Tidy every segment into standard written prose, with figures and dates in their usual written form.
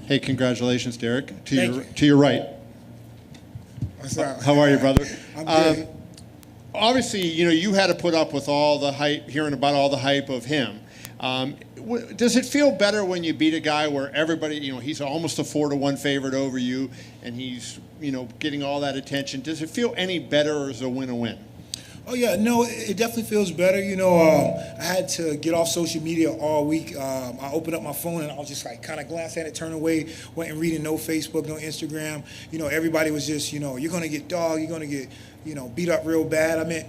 Hey, congratulations, Derek. Thank To your right. What's up? How are you, brother? I'm good. Obviously, you had to put up with all the hype, hearing about all the hype of him. Does it feel better when you beat a guy where everybody, he's almost a 4-1 favorite over you, and he's, getting all that attention? Does it feel any better, or is it a win-win? Oh yeah, no, it definitely feels better. I had to get off social media all week. I opened up my phone and I was just like kind of glance at it, turn away, wasn't reading no Facebook, no Instagram. Everybody was just, you're gonna get dogged, you're gonna get, beat up real bad. I mean,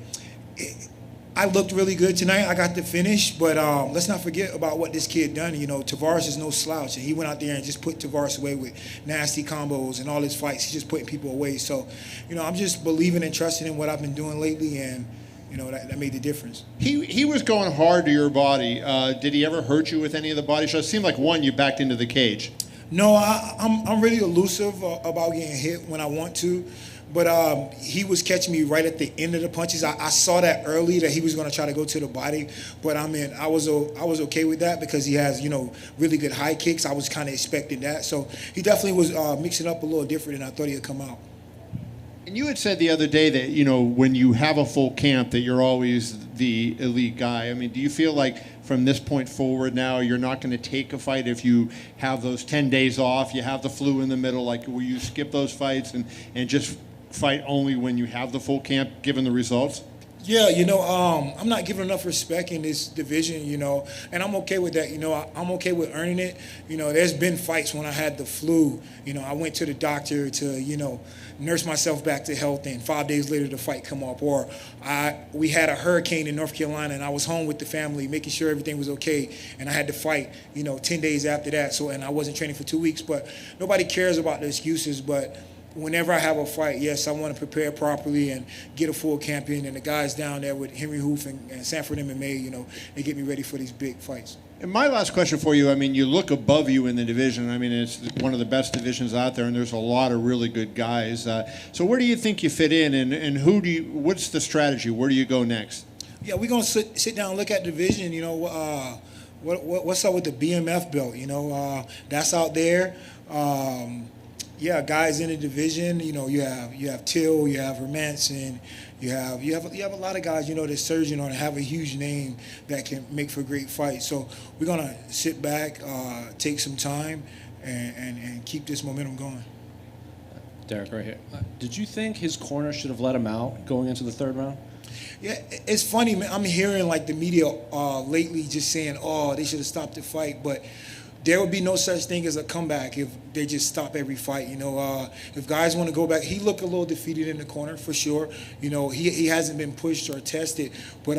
I looked really good tonight. I got the finish, but let's not forget about what this kid done. Tavares is no slouch, and he went out there and just put Tavares away with nasty combos and all his fights. He's just putting people away. So, I'm just believing and trusting in what I've been doing lately, and that made the difference. He was going hard to your body. Did he ever hurt you with any of the body shots? It seemed like you backed into the cage. No, I'm really elusive about getting hit when I want to. But he was catching me right at the end of the punches. I saw that early that he was going to try to go to the body. But I was okay with that because he has really good high kicks. I was kind of expecting that. So he definitely was mixing up a little different than I thought he would come out. And you had said the other day that when you have a full camp that you're always the elite guy. I mean, do you feel like from this point forward now you're not going to take a fight if you have those 10 days off, you have the flu in the middle, like will you skip those fights and just fight only when you have the full camp, given the results? Yeah, I'm not giving enough respect in this division, and I'm okay with that. I'm okay with earning it. There's been fights when I had the flu. I went to the doctor to, nurse myself back to health, and 5 days later the fight come up. Or we had a hurricane in North Carolina, and I was home with the family, making sure everything was okay, and I had to fight, 10 days after that. So, and I wasn't training for 2 weeks. But nobody cares about the excuses, but whenever I have a fight, yes, I want to prepare properly and get a full camp in. And the guys down there with Henry Hoof and Sanford MMA, they get me ready for these big fights. And my last question for you, you look above you in the division. It's one of the best divisions out there, and there's a lot of really good guys. So where do you think you fit in, and what's the strategy? Where do you go next? Yeah, we're going to sit down and look at the division, what's up with the BMF belt, that's out there. Yeah, guys in the division. You have Till, you have Hermanson, you have a lot of guys. That's surging on and have a huge name that can make for great fights. So we're gonna sit back, take some time, and keep this momentum going. Derek, right here. Did you think his corner should have let him out going into the third round? Yeah, it's funny, man. I'm hearing like the media lately just saying, "Oh, they should have stopped the fight," but there would be no such thing as a comeback if they just stop every fight. If guys want to go back, he looked a little defeated in the corner for sure. He hasn't been pushed or tested, but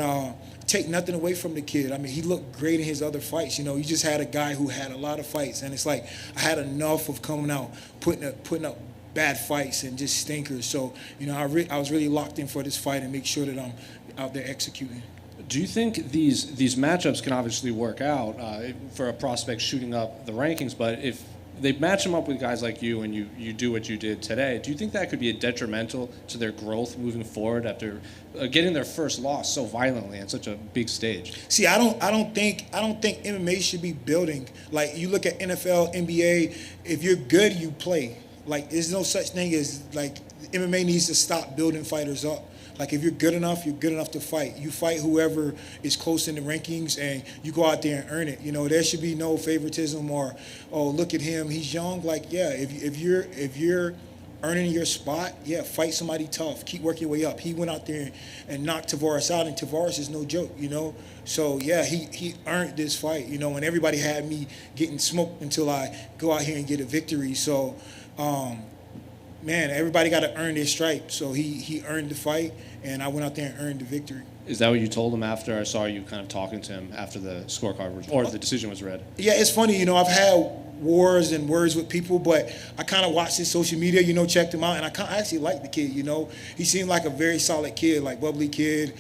take nothing away from the kid. He looked great in his other fights. You just had a guy who had a lot of fights, and it's like I had enough of coming out, putting up bad fights and just stinkers. So I was really locked in for this fight and make sure that I'm out there executing. Do you think these matchups can obviously work out for a prospect shooting up the rankings, but if they match them up with guys like you and you do what you did today, do you think that could be detrimental to their growth moving forward after getting their first loss so violently on such a big stage? See, I don't think MMA should be building. Like you look at NFL, NBA, if you're good, you play. Like there's no such thing as like MMA needs to stop building fighters up. Like if you're good enough to fight. You fight whoever is close in the rankings, and you go out there and earn it. There should be no favoritism or, oh, look at him, he's young. Like, yeah, if you're earning your spot, yeah, fight somebody tough. Keep working your way up. He went out there and knocked Tavares out, and Tavares is no joke. So yeah, he earned this fight. And everybody had me getting smoked until I go out here and get a victory. So. Man, everybody got to earn their stripe. So he earned the fight, and I went out there and earned the victory. Is that what you told him after? I saw you kind of talking to him after the scorecard or the decision was read. Yeah, it's funny. I've had wars and words with people, but I kind of watched his social media, checked him out, and I actually liked the kid, He seemed like a very solid kid, like bubbly kid.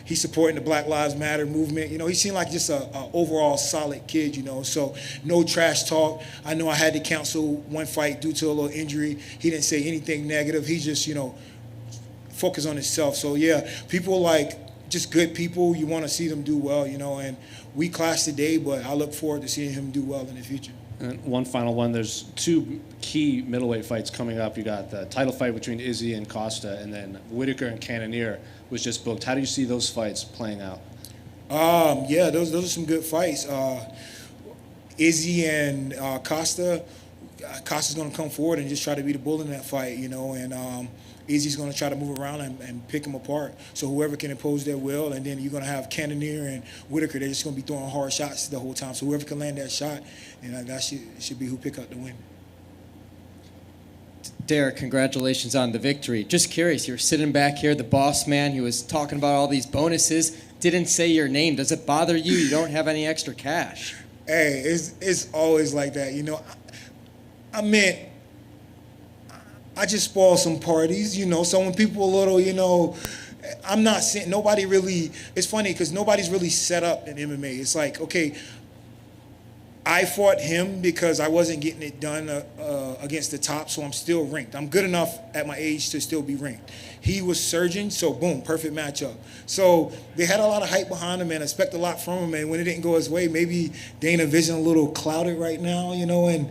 He's supporting the Black Lives Matter movement. He seemed like just a overall solid kid, So no trash talk. I know I had to cancel one fight due to a little injury. He didn't say anything negative. He just, focus on himself. So yeah, people like just good people. You want to see them do well, and we clashed today, but I look forward to seeing him do well in the future. And one final one. There's two key middleweight fights coming up. You got the title fight between Izzy and Costa, and then Whitaker and Cannonier was just booked. How do you see those fights playing out? Yeah, those are some good fights. Izzy and Costa. Costa's going to come forward and just try to be the bull in that fight, and Izzy's going to try to move around and pick him apart. So whoever can impose their will, and then you're going to have Cannonier and Whitaker. They're just going to be throwing hard shots the whole time. So whoever can land that shot, and that should be who pick up the win. Derek, congratulations on the victory. Just curious, you're sitting back here, the boss man, he was talking about all these bonuses, didn't say your name. Does it bother you? You don't have any extra cash. Hey, it's always like that, I mean, I just spoil some parties, so when people a little, I'm not saying, nobody really, it's funny because nobody's really set up in MMA. It's like, okay, I fought him because I wasn't getting it done against the top, so I'm still ranked. I'm good enough at my age to still be ranked. He was surging, so boom, perfect matchup. So they had a lot of hype behind him and expect a lot from him, and when it didn't go his way, maybe Dana Vision a little clouded right now, and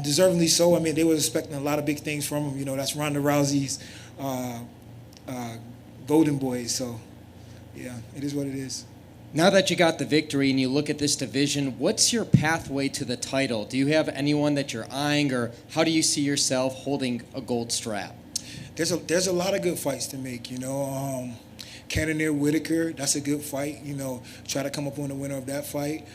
deservingly so. I mean, they were expecting a lot of big things from him. That's Ronda Rousey's golden boy. So, yeah, it is what it is. Now that you got the victory and you look at this division, what's your pathway to the title? Do you have anyone that you're eyeing, or how do you see yourself holding a gold strap? There's a lot of good fights to make, Cannonier Whitaker, that's a good fight, try to come up on the winner of that fight.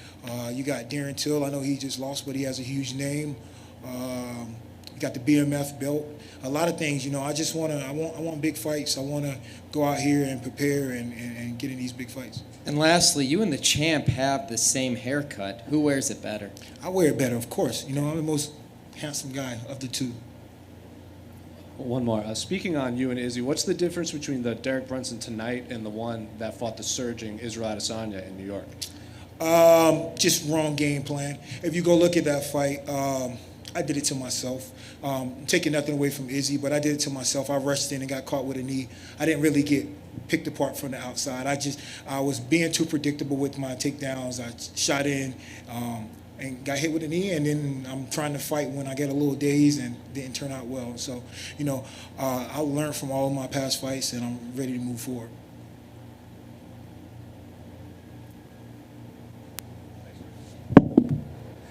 You got Darren Till, I know he just lost, but he has a huge name. You got the BMF belt. A lot of things, I want big fights. I want to go out here and prepare and get in these big fights. And lastly, you and the champ have the same haircut. Who wears it better? I wear it better, of course. I'm the most handsome guy of the two. One more. Speaking on you and Izzy, what's the difference between the Derek Brunson tonight and the one that fought the surging Israel Adesanya in New York? Just wrong game plan. If you go look at that fight, I did it to myself. Taking nothing away from Izzy, but I did it to myself. I rushed in and got caught with a knee. I didn't really get picked apart from the outside. I was being too predictable with my takedowns. I shot in and got hit with a knee, and then I'm trying to fight when I get a little dazed and didn't turn out well. So, I learned from all of my past fights, and I'm ready to move forward.